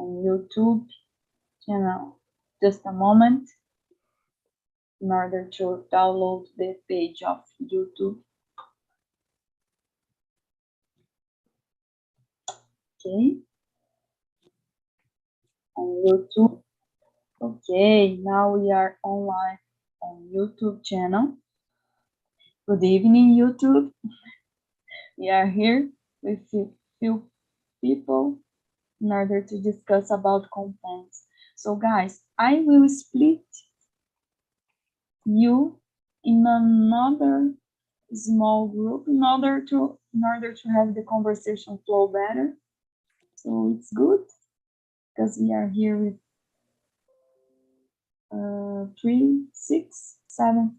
on YouTube channel. Just a moment in order to download the page of YouTube. Okay. On YouTube. Okay, now we are online on YouTube channel. Good evening, YouTube. We are here with few people in order to discuss about complaints. So guys, I will split you in another small group in order to have the conversation flow better. So it's good because we are here with 3, 6, 7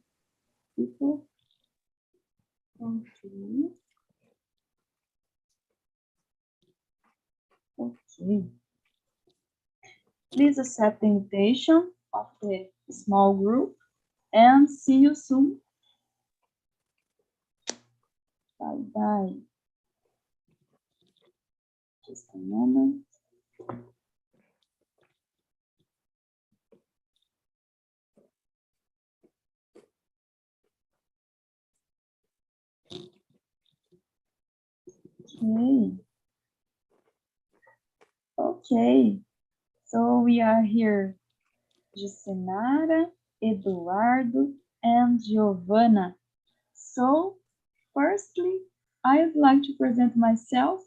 people. Okay. Okay. Please accept the invitation of the small group and see you soon. Bye-bye. Just a moment. Okay. Okay. So we are here, Jucenara, Eduardo, and Giovanna. So, firstly, I would like to present myself.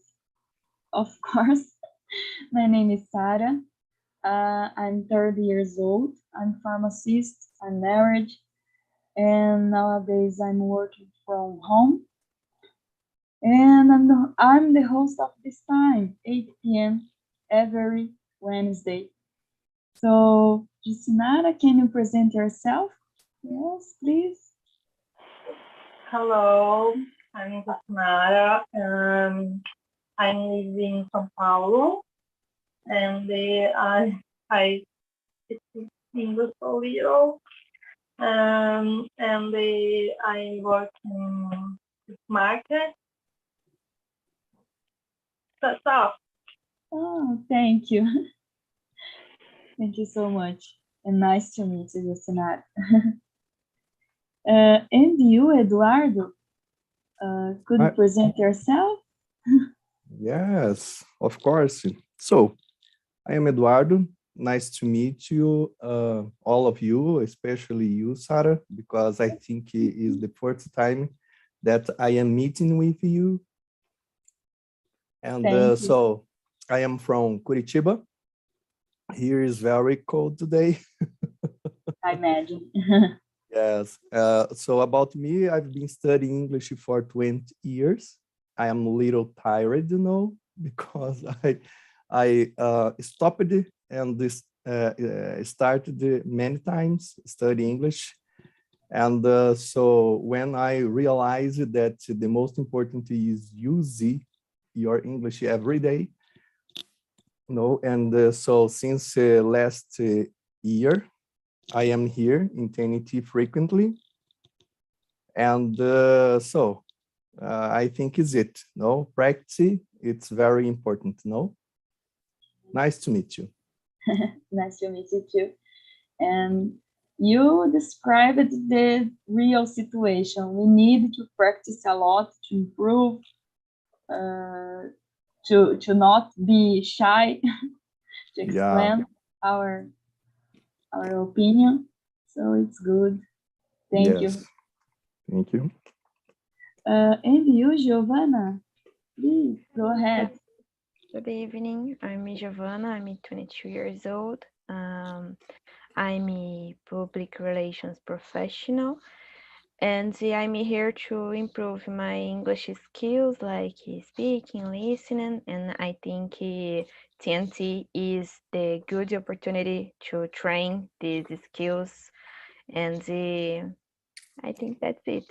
Of course, my name is Sarah. I'm 30 years old. I'm pharmacist. I'm married, and nowadays I'm working from home. And I'm the host of this time, 8 p.m. every Wednesday. So, Jucinara, can you present yourself? Yes, please. Hello, I'm Jucinara. I live in São Paulo, and I speak English a little, and I work in this market. That's all. Oh, thank you. Thank you so much. And nice to meet you, Jucinara. And you, Eduardo, could you present yourself? Yes, of course. So, I am Eduardo. Nice to meet you, all of you, especially you, Sarah, because I think it is the first time that I am meeting with you. And so, I am from Curitiba. Here is very cold today. I imagine. Yes. So about me, I've been studying English for 20 years. I am a little tired, because I stopped and started many times studying English. And so when I realized that the most important is use your English every day, and so since last year, I am here in TNT frequently. And so I think is it, practice, it's very important, Nice to meet you. Nice to meet you too. And you described the real situation. We need to practice a lot to improve, to not be shy, to explain our opinion. So it's good. Thank you. Thank you. And you, Giovanna, please go ahead. Good evening. I'm Giovanna. I'm 22 years old. I'm a public relations professional, and I'm here to improve my English skills, like speaking, listening, and I think TNT is the good opportunity to train these skills, and I think that's it.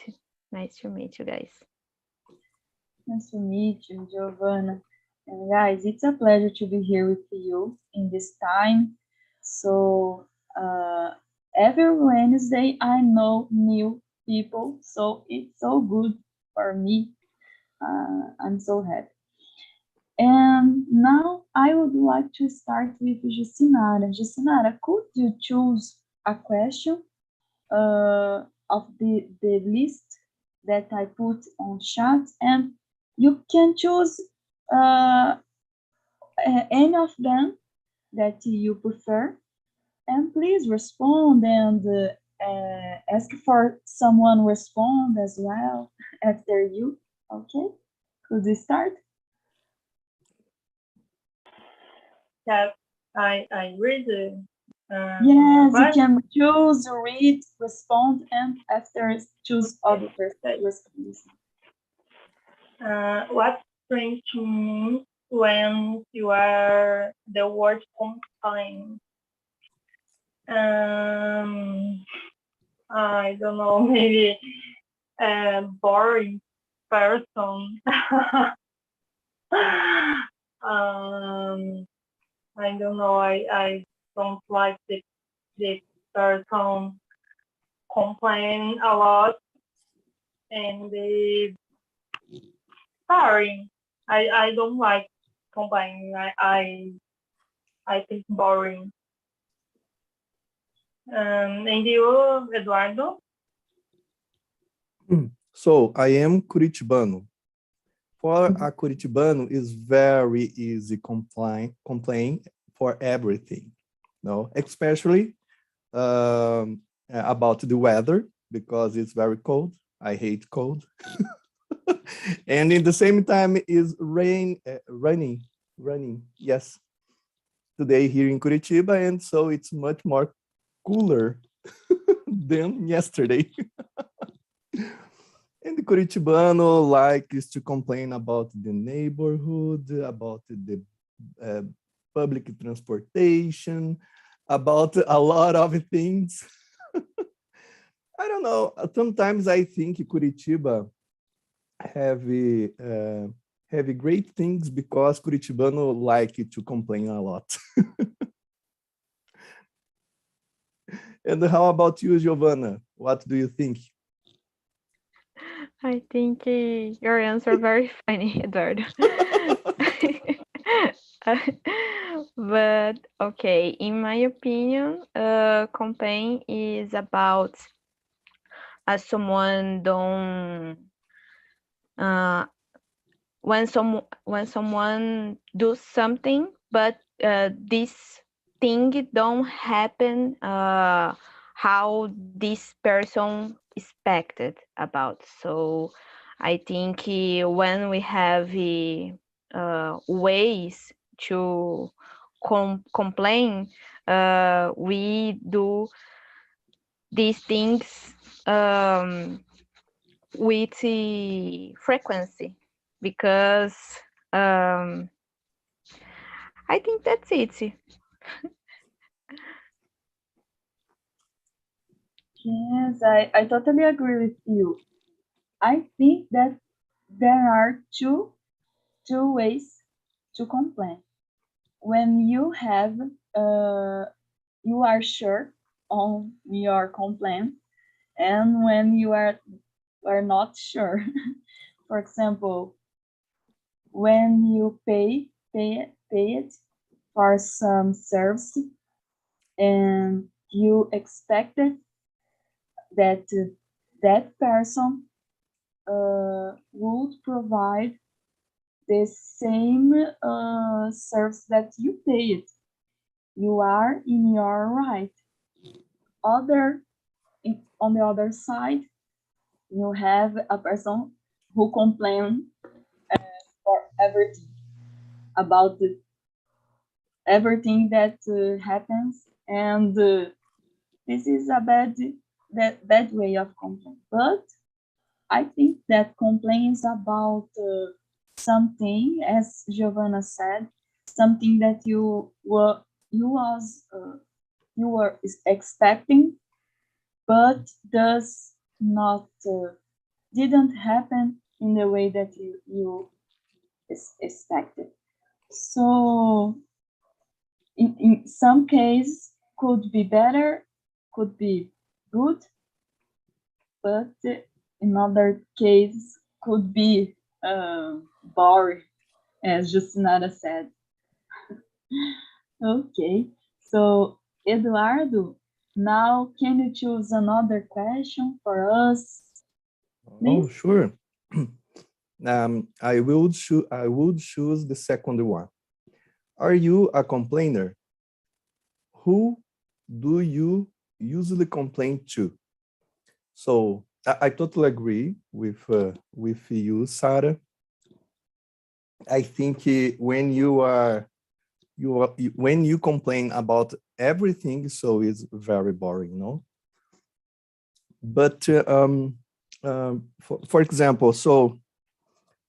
Nice to meet you guys. Nice to meet you, Giovanna. And guys, it's a pleasure to be here with you in this time. So every Wednesday, I know new people, so it's so good for me. I'm so happy. And now I would like to start with Jucinara. Jucinara, could you choose a question of the list that I put on chat? And you can choose any of them that you prefer. And please respond and ask for someone respond as well after you. Okay, could we start? Yes, I read the Yes, you but can choose, read, respond, and after choose other response. what strange means when you are the word combined? I don't know, maybe a boring person. I don't know. I don't like the person complain a lot and the boring. I don't like complaining. I think boring. And you, Eduardo? So I am Curitibano. For a Curitibano, it's very easy complain for everything, no? Especially about the weather, because it's very cold. I hate cold. And in the same time is raining. Yes, today here in Curitiba, and so it's much more cooler than yesterday. And the Curitibano likes to complain about the neighborhood, about the public transportation, about a lot of things. I don't know. Sometimes I think Curitiba have great things because Curitibano like to complain a lot. And how about you, Giovanna? What do you think? I think your answer very funny, Eduardo. But okay, in my opinion, complaint is about someone don't when someone do something, but this thing don't happen how this person expected about. So I think when we have ways to complain, we do these things with frequency, because I think that's it. Yes, I totally agree with you. I think that there are two ways to complain. When you have you are sure on your complaint, and when you are not sure. For example, when you pay it for some service and you expected that that person would provide the same service that you paid, you are in your right. On the other side, you have a person who complains for everything, about everything that happens, and this is a bad way of complaining. But I think that complaints about something, as Giovanna said, something that you were expecting, but does not didn't happen in the way that you expected. So in some cases could be better, could be good, but in other cases could be boring as Justinara said. Okay, so Eduardo, now can you choose another question for us? Oh, Please? sure. I would choose the second one. Are you a complainer? Who do you usually complain to? So I totally agree with you, Sarah. I think when when you complain about everything, so it's very boring, no? But for example, so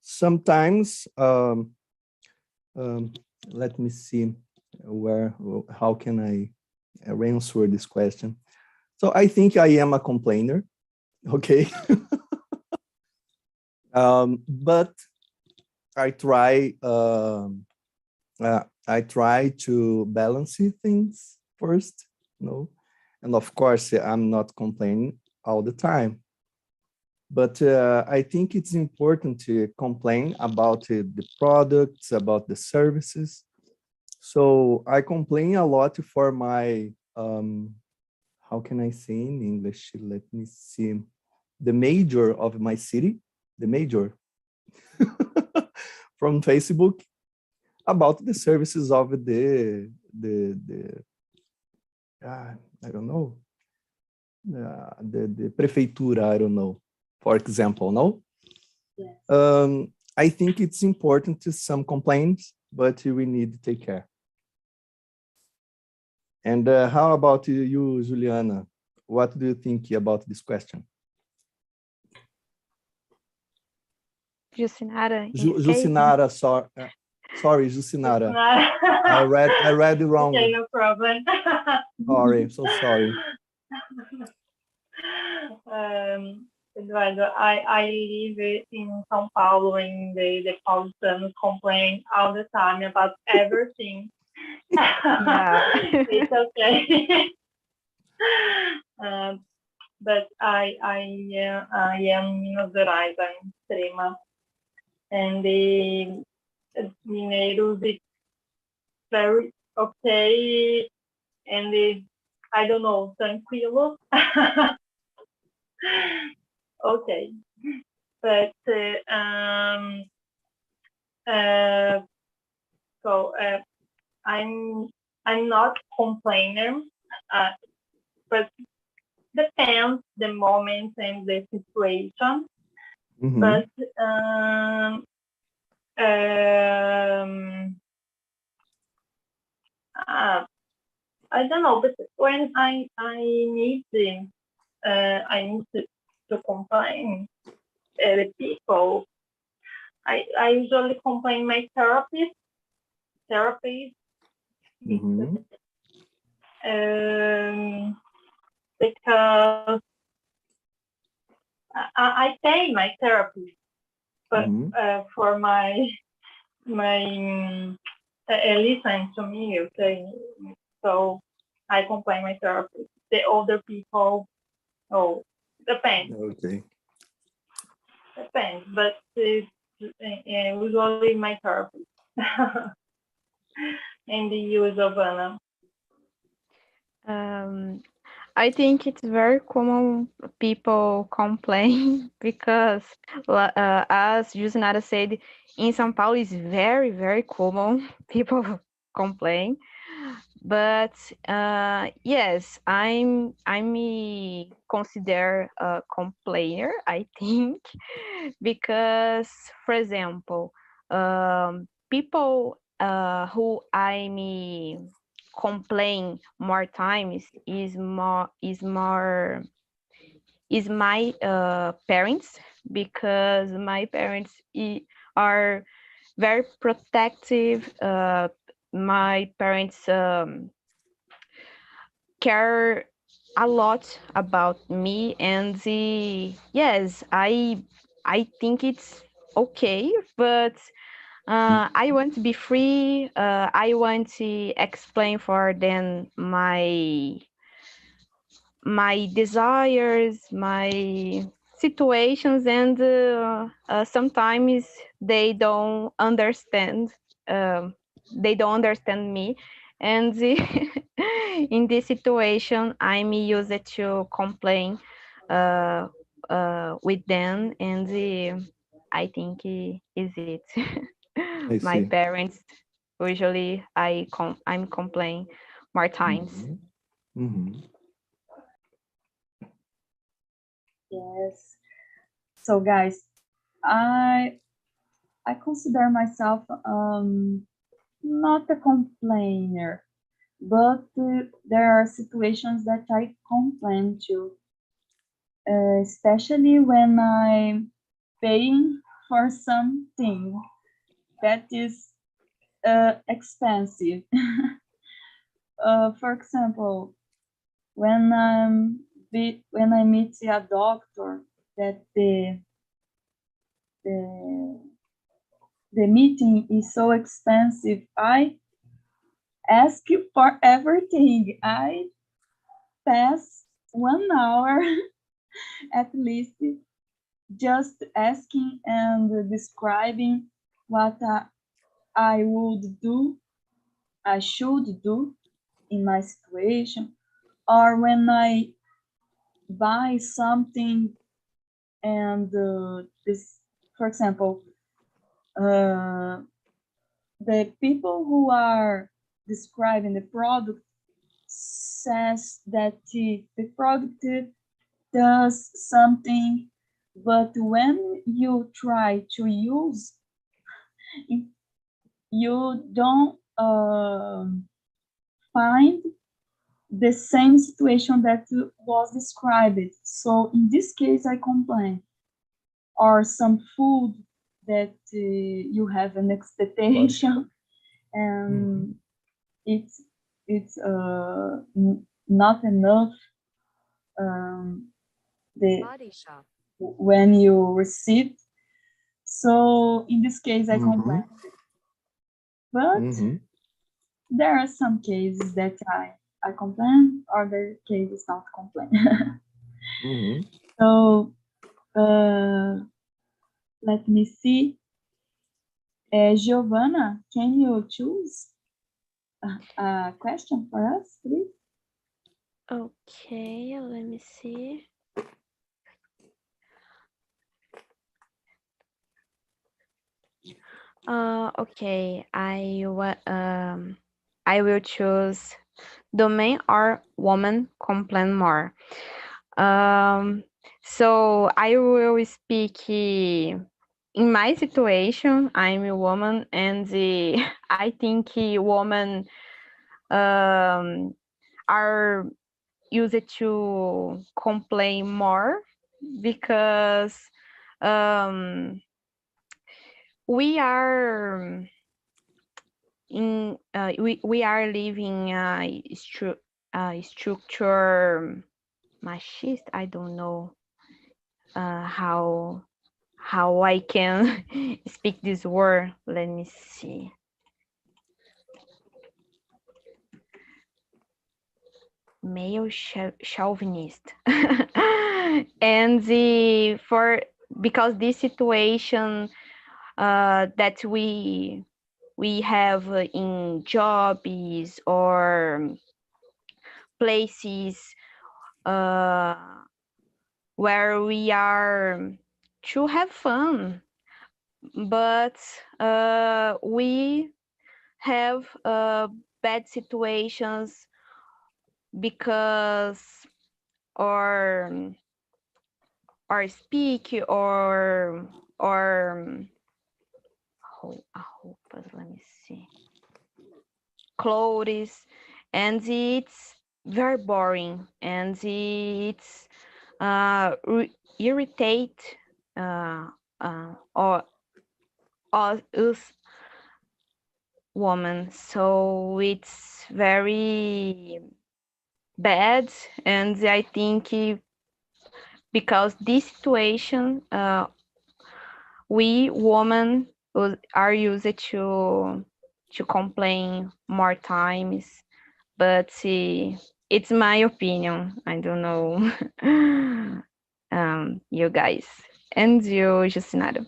sometimes let me see how can I answer this question. So I think I am a complainer, okay? But I try to balance things first, and of course I'm not complaining all the time. But I think it's important to complain about the products, about the services. So I complain a lot for my, how can I say in English? Let me see. The mayor of my city, the mayor from Facebook, about the services of the I don't know, the prefeitura, I don't know, for example, no? Yes. I think it's important to some complaints, but we need to take care. And how about you, Juliana? What do you think about this question? Justinara. Justinara, sorry, Justinara. I read it wrong. Okay, no problem. Sorry, so sorry. Eduardo, I live in São Paulo, and the Paulistanos complain all the time about everything. Yeah. It's okay. But I am Minas Gerais, I'm Extrema, and the Mineiros, it's very okay, and I don't know, tranquilo. Okay, but so I'm not complainer, but depends the moment and the situation. Mm-hmm. But I don't know. But when I need to complain the people, I usually complain my therapist. Mm-hmm. Because I pay my therapist, but for my listen to me, okay. So I complain my therapist. The older people, depends. Okay. Depends, but usually my therapist. And you, Giovanna? I think it's very common people complain because, as Justinara said, in São Paulo is very, very common people complain. But yes, I'm consider a complainer, I think, because, for example, people who I complain more times is my parents, because my parents are very protective. My parents care a lot about me, and yes, I think it's okay, but I want to be free. I want to explain for them my desires, my situations, and sometimes they don't understand. They don't understand me, and in this situation, I'm used to complain with them, and I think is it. I My see. parents usually I'm complain more times. Mhm. Yes. So guys, I consider myself not a complainer, but there are situations that I complain to, especially when I'm paying for something that is expensive. For example, when when I meet a doctor that the the meeting is so expensive, I ask for everything. I pass 1 hour at least just asking and describing what I would do, I should do in my situation, or when I buy something and this, for example, the people who are describing the product says that the product does something, but when you try to use, you don't find the same situation that was described. So in this case, I complain. Or some food that you have an expectation and it's not enough the Body shop. when you receive. So in this case, I complain. But there are some cases that I complain, other cases not complain. So let me see. Giovanna, can you choose a question for us, please? Okay, let me see. Okay, I will choose the men or woman complain more. So I will speak in my situation. I'm a woman, and I think women are used to complain more because we are we are living a structure machist. I don't know how I can speak this word. Let me see. Male chauvinist. And because this situation that we have in jobs or places where we are to have fun, but we have bad situations because or speak or let me see, clothes, and it's very boring, and it's irritate or us woman. So it's very bad, and I think because this situation we women are used to complain more times, but it's my opinion. I don't know. you guys. And you, Justinaro.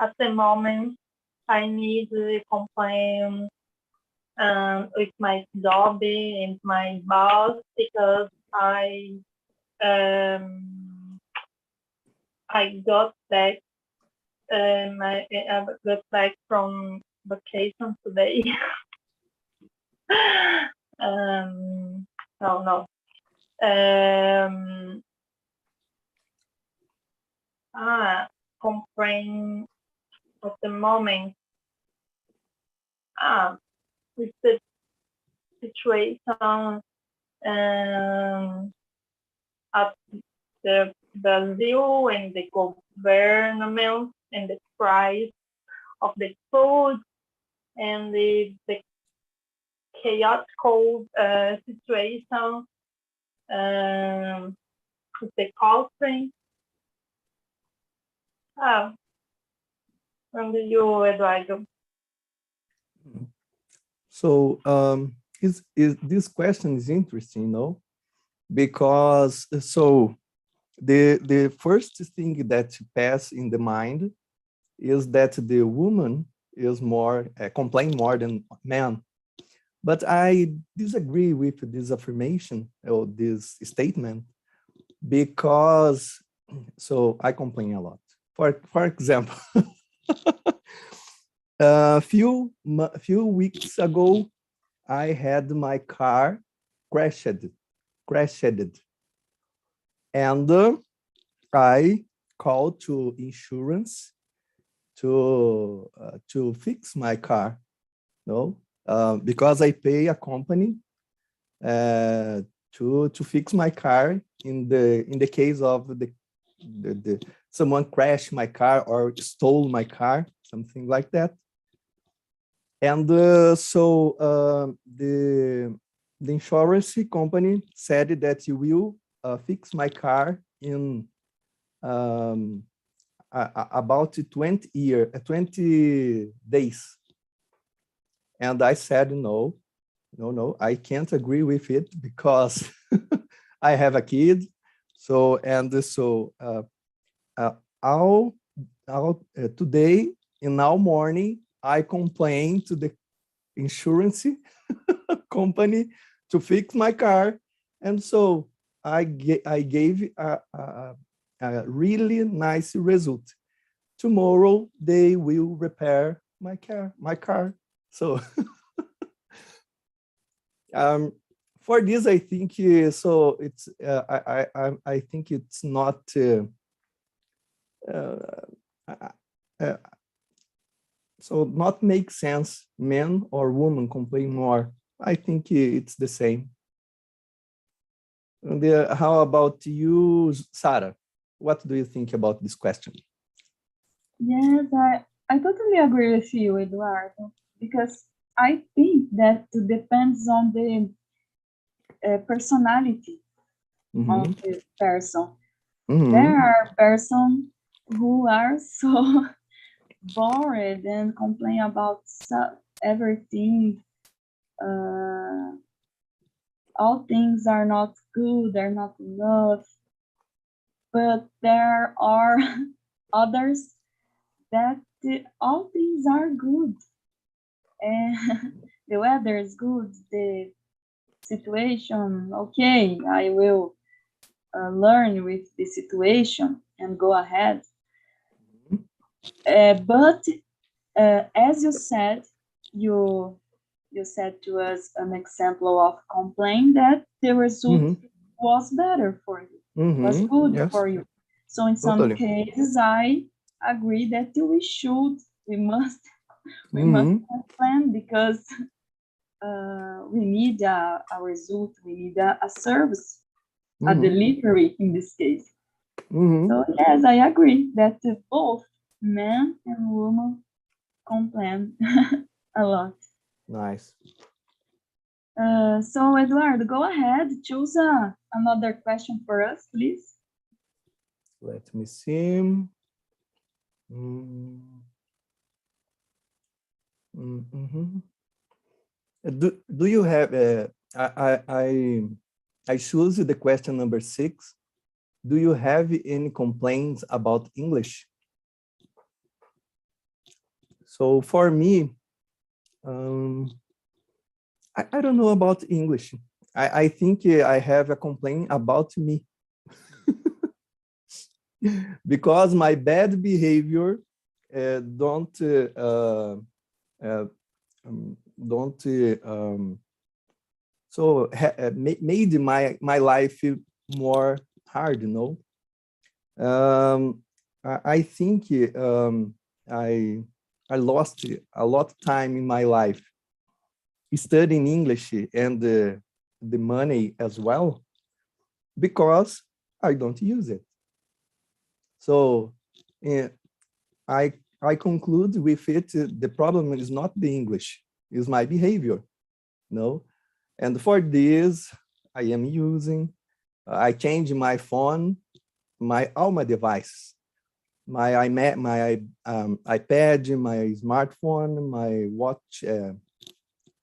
At the moment, I need to complain with my job and my boss because I got back I got back from vacation today. No. Complain at the moment. With the situation at the Brazil and the government and the price of the food and the chaotic situation with the country. And you, Eduardo? So is this question is interesting, no? Because so the first thing that pass in the mind is that the woman is more complain more than man. But I disagree with this affirmation or this statement because so I complain a lot. For example, a few weeks ago, I had my car crashed, and I called to insurance to fix my car, no, because I pay a company to fix my car in the case of the someone crashed my car or stole my car, something like that. And so the insurance company said that you will fix my car in about 20 days. And I said, no, I can't agree with it because I have a kid. So, today in our morning, I complained to the insurance company to fix my car. And so I gave a really nice result. Tomorrow they will repair my car. So for this, I think so. It's I think it's not. So not make sense, men or women complain more. I think it's the same. And how about you, Sarah? What do you think about this question? Yes, I totally agree with you, Eduardo, because I think that it depends on the personality of the person. There are persons who are so bored and complain about everything. All things are not good, they're not enough. But there are others that all things are good. And the weather is good, the situation, okay, I will learn with the situation and go ahead. But as you said, you said to us an example of complaint that the result was better for you, was good for you. So in some cases, I agree that we must plan because we need a result, we need a service, a delivery in this case. So yes, I agree that both men and women complain a lot. Nice. So Eduardo, go ahead, choose another question for us, please. Let me see. Do you have I choose the question number 6. Do you have any complaints about English? So for me, I don't know about English. I think I have a complaint about me because my bad behavior don't made my life more hard, you know. I think I lost a lot of time in my life studying English and the money as well because I don't use it. So I conclude with it, the problem is not the English, is my behavior, no? And for this, I am using, I change my phone, all my devices, my iPad, my smartphone, my watch,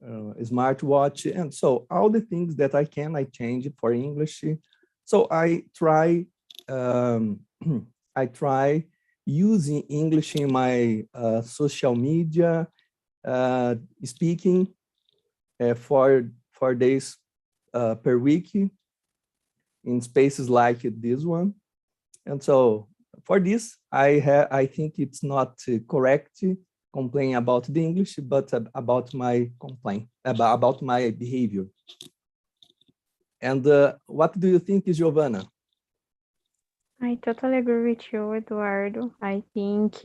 smartwatch, and so all the things that I can, I change for English. So I try using English in my social media, speaking for 4 days per week in spaces like this one. And so for this, I think it's not correct complain about the English, but about my complaint, about my behavior. And what do you think, Giovanna? I totally agree with you, Eduardo. I think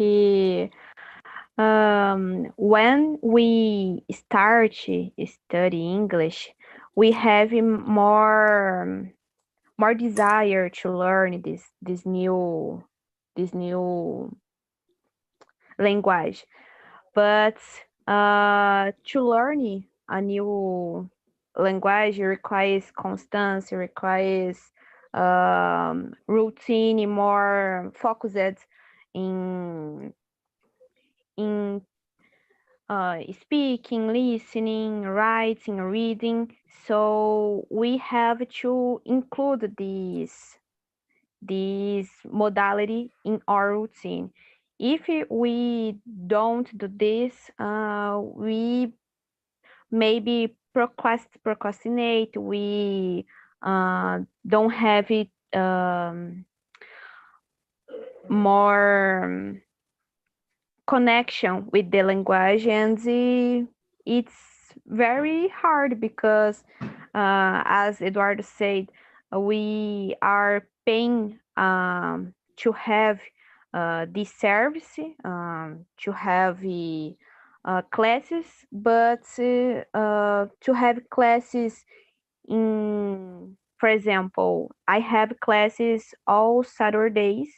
when we start study English, we have more desire to learn this new language. But to learn a new language requires constancy, requires routine, more focused in speaking, listening, writing, reading. So we have to include this modality in our routine. If we don't do this, we maybe procrastinate. We don't have it more connection with the language, and it's very hard because, as Eduardo said, we are paying to have this service, to have classes, but to have classes in, for example, I have classes all Saturdays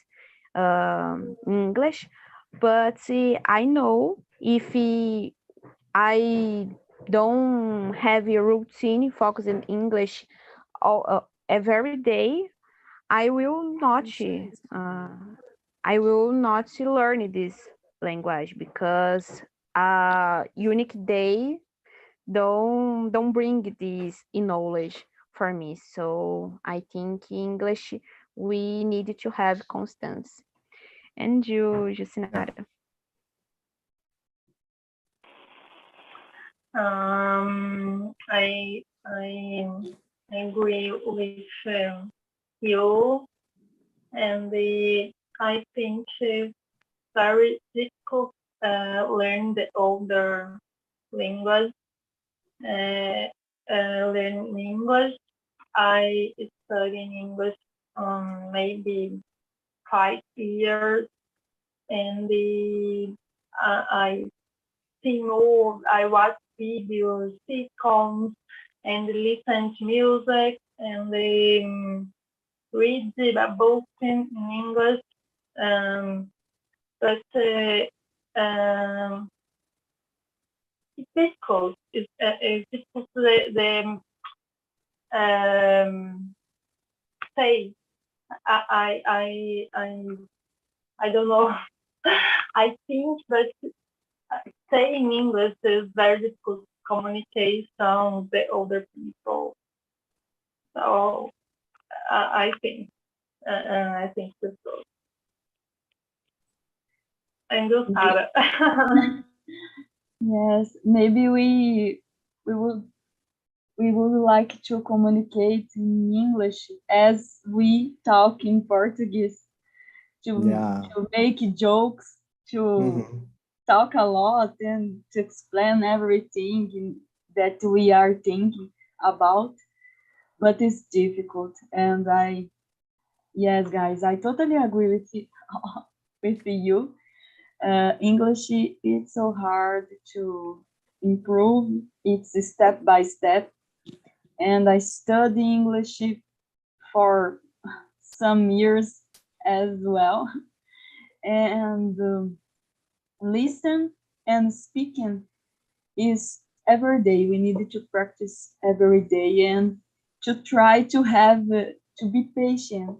in English, but I know if I don't have a routine focus in English every day, I will not learn this language because a unique day don't bring this knowledge for me. So I think English we need to have constance. And you, Jucinara? I agree with you, and I think it's very difficult learn the older language. Learn English. I studied English maybe 5 years, and I see more. I watch videos, sitcoms, and listen to music, and read the books in English. But it's difficult. It's difficult to say. I don't know. I think that saying English is very difficult communication with the other people. So I think that's good. And you, Sarah. Yes, maybe we would like to communicate in English as we talk in Portuguese, Yeah. to make jokes, to Mhm. talk a lot and to explain everything that we are thinking about, but it's difficult. And yes, guys, I totally agree with you. With you. English is so hard to improve. It's step by step. And I study English for some years as well. And listen and speaking is every day. We need to practice every day and to try to have to be patient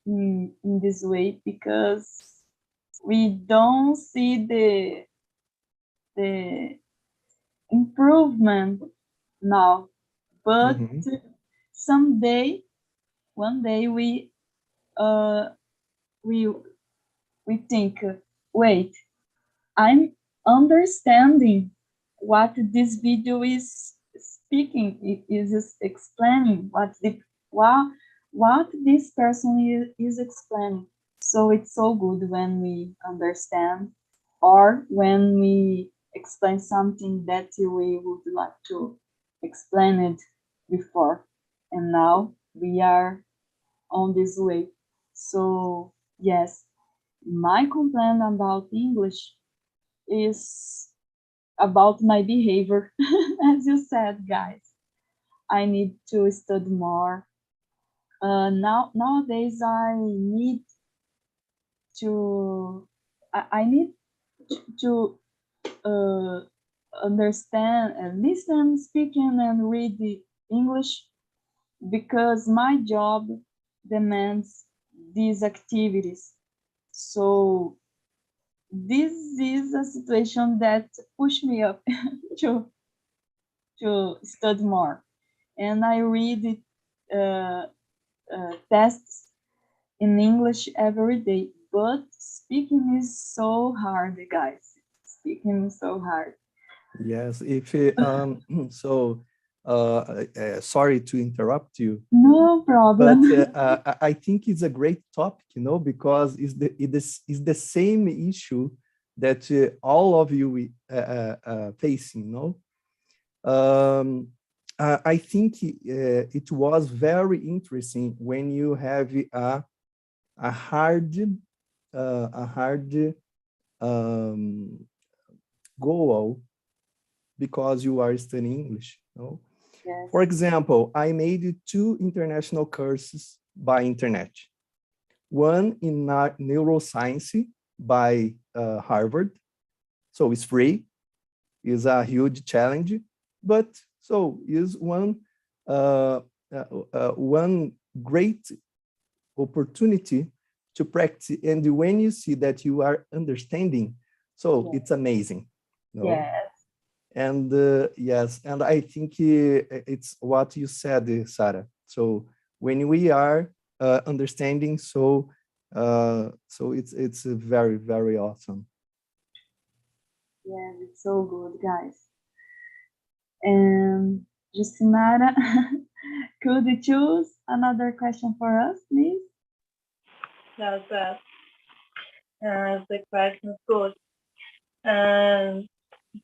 in this way, because we don't see the improvement now, but Mhm. someday, one day uh we we think, wait, I'm understanding what this video is speaking, is explaining, what this person is explaining. So it's so good when we understand, or when we explain something that we would like to explain it before, and now we are on this way. So yes, my complaint about English is about my behavior. As you said, guys, I need to study more. Nowadays, to I need to uh, understand and listen, speaking, and read the English, because my job demands these activities. So this is a situation that pushed me up to study more. And I read tests in English every day. But speaking is so hard, guys. Speaking is so hard. Yes. If so, sorry to interrupt you, No but problem. I think it's a great topic, because it's the same issue that all of you facing, I think it was very interesting when you have a hard um, goal because you are studying English. Yes. For example, I made 2 international courses by internet. One in neuroscience by Harvard. So it's free. It's a huge challenge, but so is one great opportunity to practice. And when you see that you are understanding, so Yes. it's amazing. Yes. And yes, and I think it's what you said, Sarah. So when we are understanding, so it's very, very awesome. Yes, it's so good, guys. And Justinara, could you choose another question for us, please? Yes, the question is good.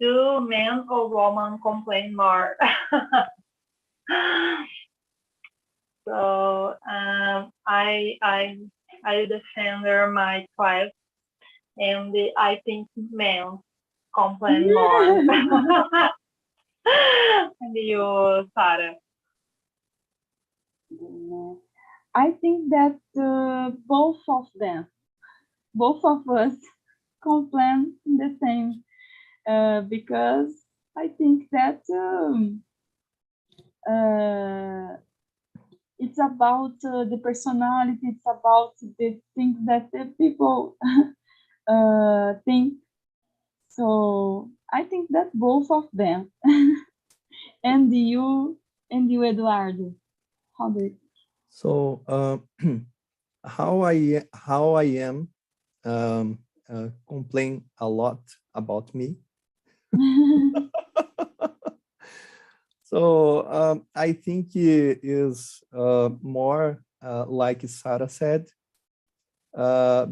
Do men or women complain more? So I defend my class, and I think men complain more. And you, Sarah? I think that both of us complain the same, because I think that it's about the personality, it's about the things that the people think. So I think that both of them. And you, Eduardo, how do you? So how I am complain a lot about me. So I think it is more like Sarah said,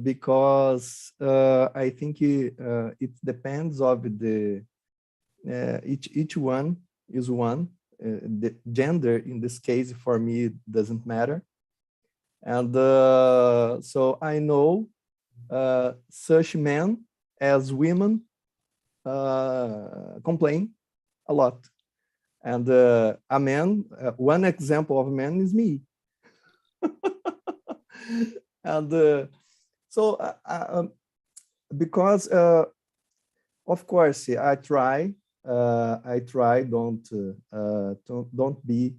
because I think it depends of the each one is one. The gender in this case for me doesn't matter, and so I know such men as women complain a lot. And a man, one example of a man is me. And so, because of course I try, don't be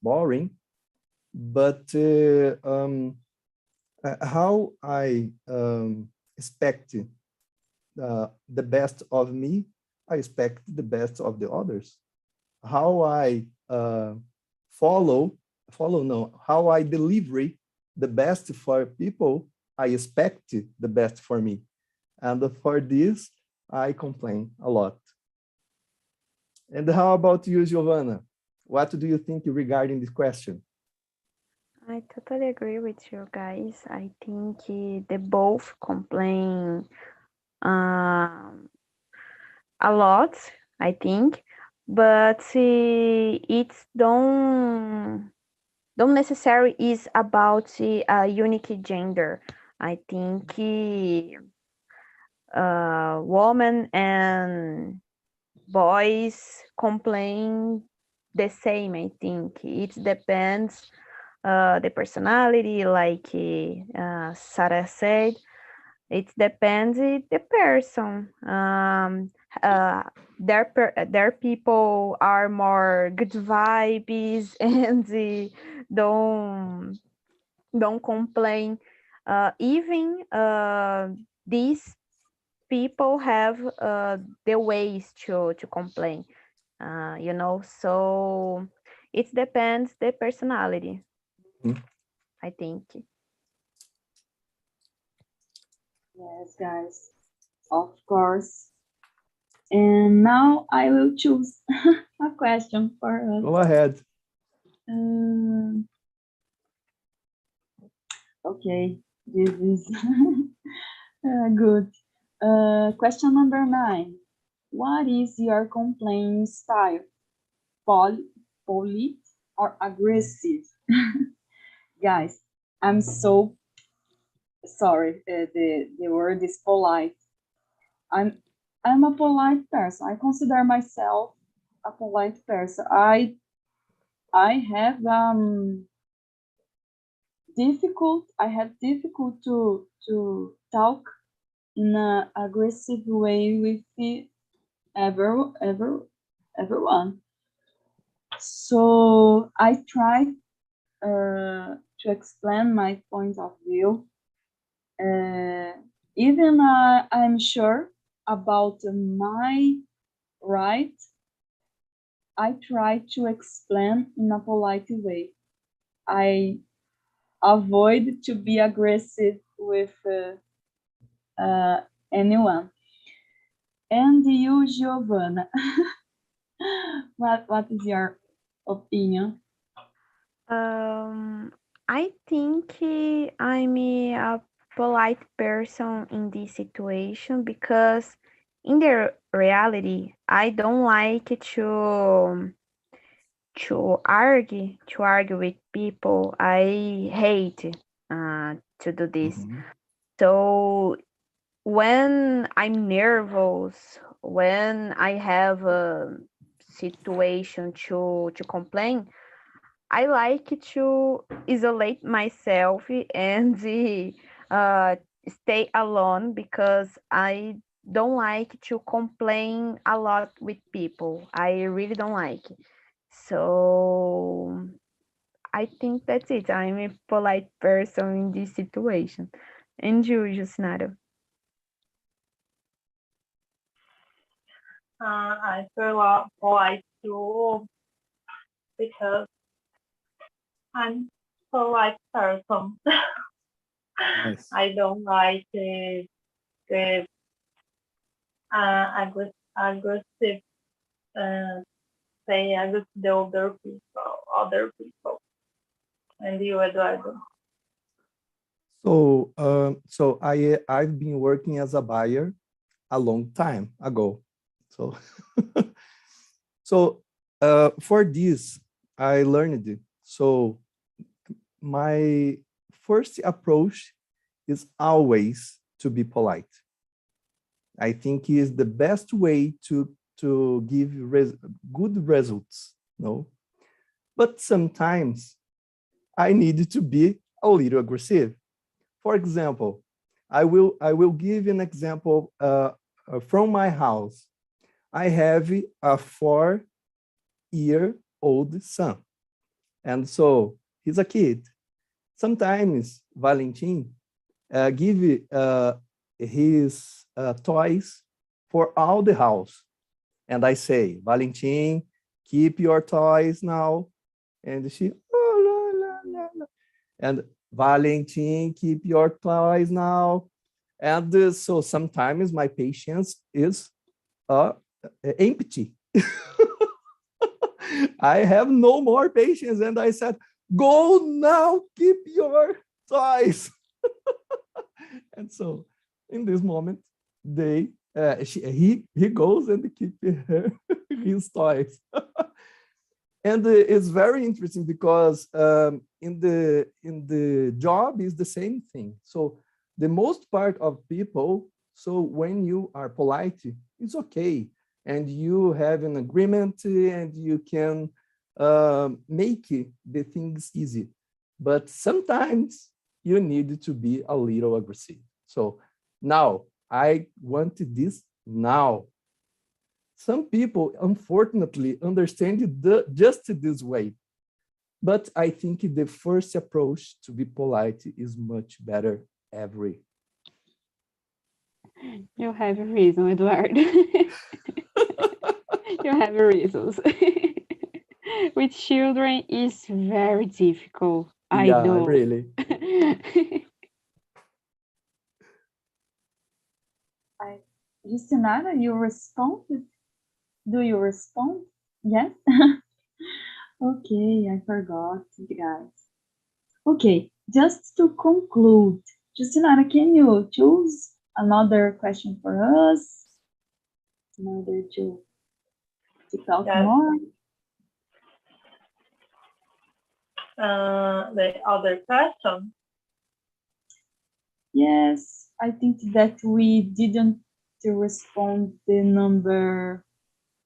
boring, but how I expect the best of me, I expect the best of the others. How I how I deliver the best for people, I expect the best for me. And for this, I complain a lot. And how about you, Giovanna? What do you think regarding this question? I totally agree with you guys. I think they both complain a lot, I think, but it's don't necessarily is about a unique gender. I think women and boys complain the same. I think it depends the personality, like Sarah said. It depends the person. Their people are more good vibes and don't complain. Even these people have the ways to complain. So it depends the personality. I think. Yes, guys, of course. And now I will choose a question for us. Go ahead. Okay, this is good. Question number 9. What is your complaining style? Polite or aggressive? Guys, I'm so sorry. The word is polite. I'm a polite person. I consider myself a polite person. I have difficult to talk in an aggressive way with everyone. So I try to explain my point of view. Even I'm sure about my right, I try to explain in a polite way. I avoid to be aggressive with anyone. And you, Giovanna, what is your opinion? I think I'm a polite person in this situation because in the reality, I don't like to argue with people. I hate to do this. So when I'm nervous, when I have a situation to complain, I like to isolate myself and stay alone because I don't like to complain a lot with people. I really don't like it. So I think that's it. I'm a polite person in this situation. And you, Justinaro? I feel polite too because I'm polite person. Nice. I don't like the aggressive say against the other people. And you, Eduardo? So I've been working as a buyer a long time ago. So for this I learned it. So my first approach is always to be polite. I think is the best way to give good results. No, but sometimes I need to be a little aggressive. For example, I will give an example from my house. I have a 4-year-old son, and so he's a kid. Sometimes Valentin give his toys for all the house, and I say, Valentin, keep your toys now, and she, oh, la, la, la, la. And Valentin, keep your toys now. And so sometimes my patience is empty. I have no more patience. And I said, go now, keep your toys. And so in this moment, he goes and keep his toys. And it's very interesting because in the job is the same thing. So the most part of people, so when you are polite, it's okay. And you have an agreement and you can make the things easy. But sometimes you need to be a little aggressive. So now I want this now. Some people, unfortunately, understand it just this way. But I think the first approach to be polite is much better every. You have a reason, Eduardo. You have reasons. With children is very difficult. I know. Really. Justinara, you responded? Do you respond? Yes? Okay, I forgot, guys. Okay, just to conclude, Justinara, can you choose another question for us in order to talk more? The other question? Yes, I think that we didn't respond the number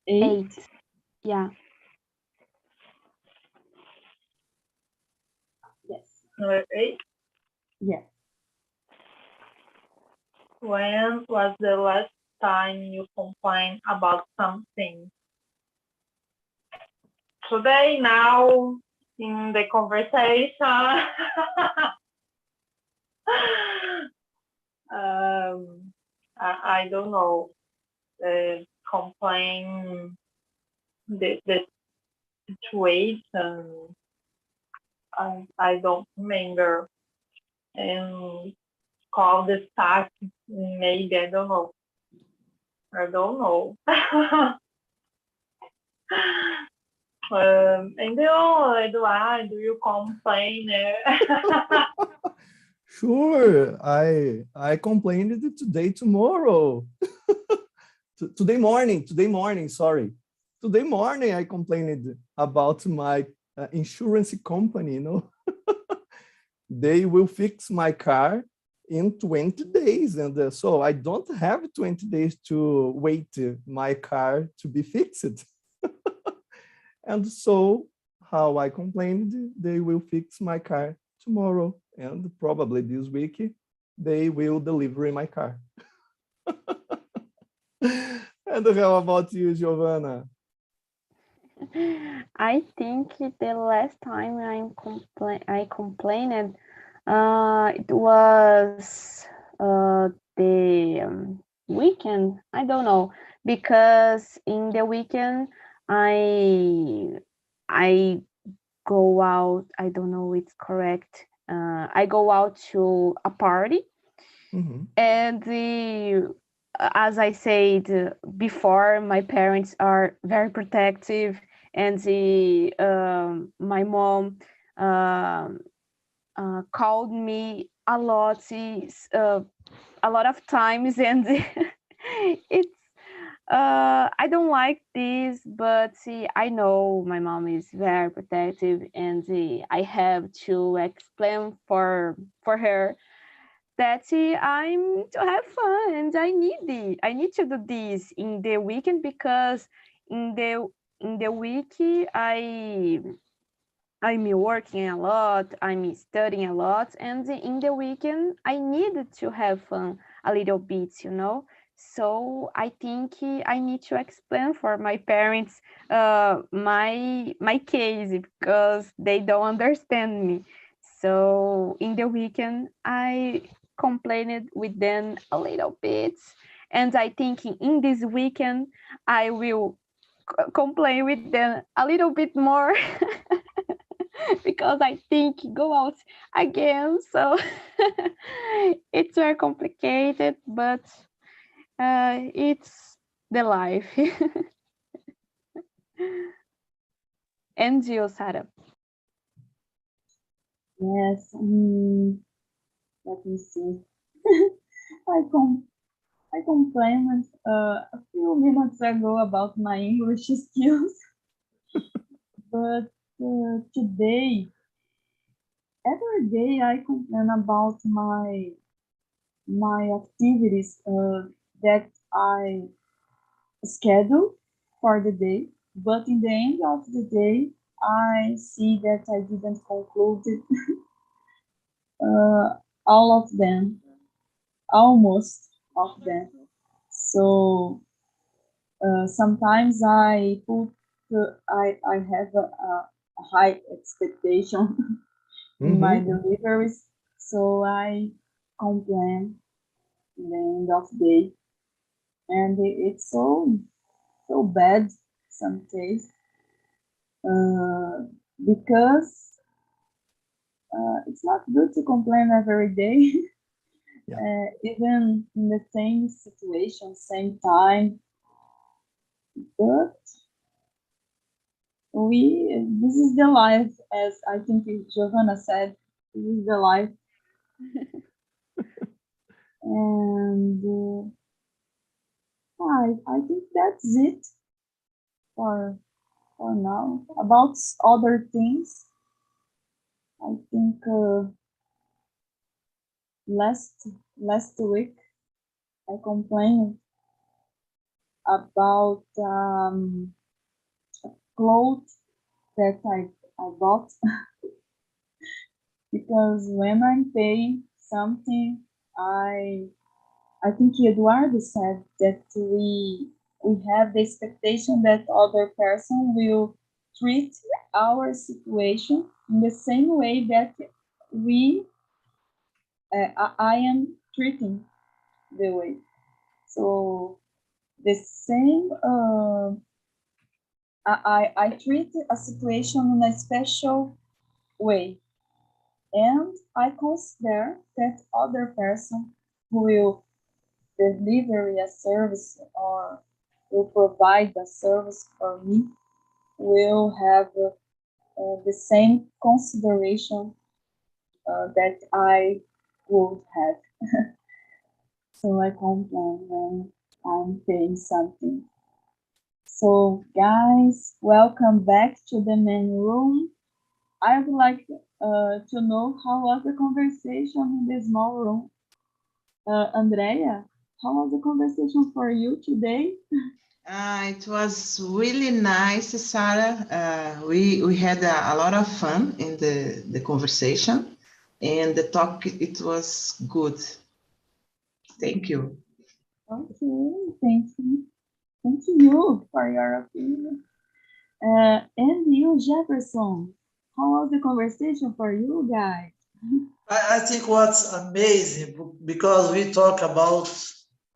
8. Yeah. Yes. Number 8? Yes. When was the last time you complained about something? Today, now, in the conversation. I don't know. Complain the situation. I don't remember. And call the staff, maybe, I don't know. I don't know. And Eduardo, do you complain? Sure, I complained today, tomorrow. Today morning, sorry. Today morning, I complained about my insurance company, you know. They will fix my car in 20 days. And so I don't have 20 days to wait my car to be fixed. And so how I complained, they will fix my car tomorrow. And probably this week, they will deliver my car. And how about you, Giovanna? I think the last time I complained, it was the weekend. I don't know, because in the weekend I go out. I don't know it's correct. I go out to a party, and as I said before, my parents are very protective, and my mom called me a lot of times, and it's I don't like this, but see, I know my mom is very protective, and I have to explain for her that I'm to have fun, and I need to do this in the weekend, because in the week I'm working a lot, I'm studying a lot, and in the weekend I needed to have fun a little bit, you know. So I think I need to explain for my parents my case, because they don't understand me. So in the weekend I complained with them a little bit, and I think in this weekend I will complain with them a little bit more because I think go out again. So it's very complicated, but it's the life. And you, Sarah? Yes. Let me see. I complained a few minutes ago about my English skills, but today, every day I complain about my activities that I schedule for the day, but in the end of the day, I see that I didn't conclude all of them, almost of them. So sometimes I have a high expectation in my deliveries, so I complain in the end of the day, and it's so bad some days because it's not good to complain every day. Yeah. Even in the same situation, same time, but this is the life, as I think Giovanna said, this is the life. And I think that's it for now. About other things, I think last week I complained about clothes that I bought because when I'm paying something, I think Eduardo said that we have the expectation that other person will treat our situation in the same way that we I am treating the way. So the same I treat a situation in a special way, and I consider that other person who will deliver a service or will provide a service for me will have the same consideration that I would have. So I complain when I'm paying something. So guys, welcome back to the main room. I would like to know how was the conversation in the small room. Andrea, how was the conversation for you today? It was really nice, Sarah. We had a lot of fun in the conversation, and the talk, it was good. Thank you. Okay, thank you. Thank you for your opinion. And you, Jefferson, how was the conversation for you guys? I think what's amazing because we talk about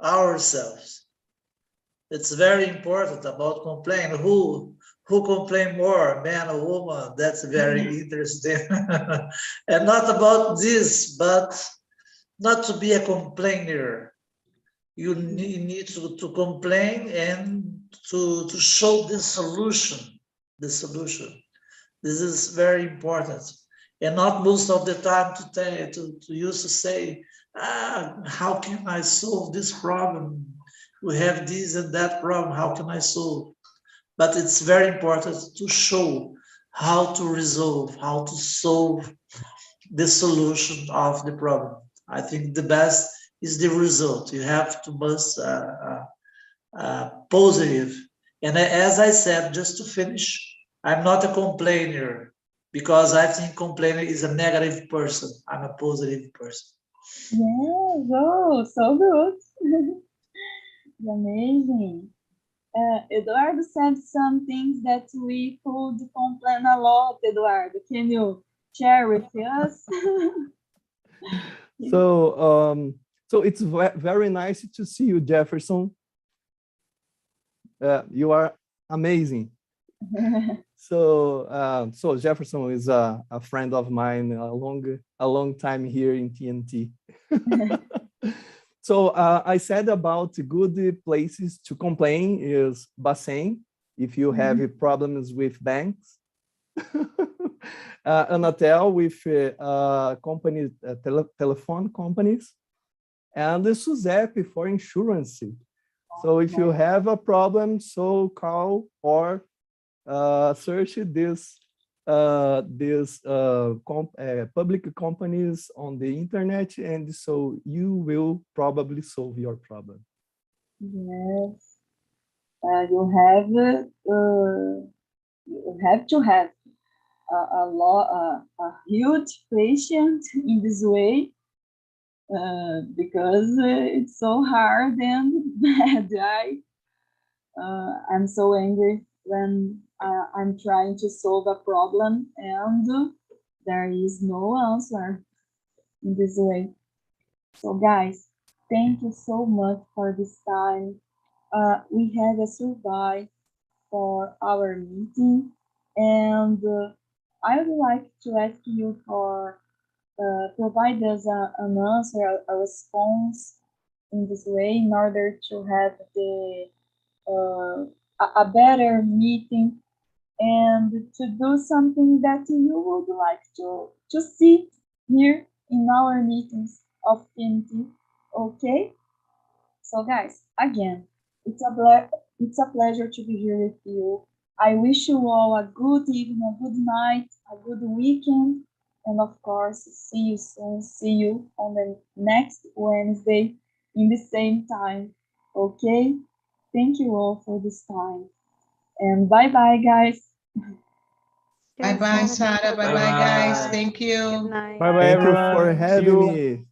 ourselves. It's very important about complain. Who complain more, man or woman? That's very interesting. And not about this, but not to be a complainer. You need to complain and to show the solution. The solution. This is very important. And not most of the time to use to say, how can I solve this problem? We have this and that problem, how can I solve? But it's very important to show how to resolve, how to solve the solution of the problem. I think the best is the result. You have to must positive. And as I said, just to finish, I'm not a complainer because I think complainer is a negative person. I'm a positive person. Yes, oh, so good. Amazing. Eduardo said some things that we could complain a lot. Eduardo, can you share with us? So it's very nice to see you, Jefferson. You are amazing. So Jefferson is a friend of mine, a long time here in TNT. So I said about good places to complain is Bacen, if you have problems with banks. Anatel with companies, telephone companies, and the SUSEP for insurance. So if you have a problem, so call or search this public companies on the internet, and so you will probably solve your problem. Yes, you have to have a huge patience in this way, because it's so hard and bad. I'm so angry when I'm trying to solve a problem and there is no answer in this way. So guys, thank you so much for this time. We had a survey for our meeting, and I would like to ask you for provide us an answer, a response in this way in order to have a better meeting and to do something that you would like to see here in our meetings of TNT. Okay? So guys, again, it's a pleasure to be here with you. I wish you all a good evening, a good night, a good weekend, and of course, see you soon. See you on the next Wednesday in the same time. Okay? Thank you all for this time. And bye-bye, guys. Bye-bye, Sarah. Bye-bye, guys. Thank you. Good night. Bye-bye, everyone. Thank you for having me.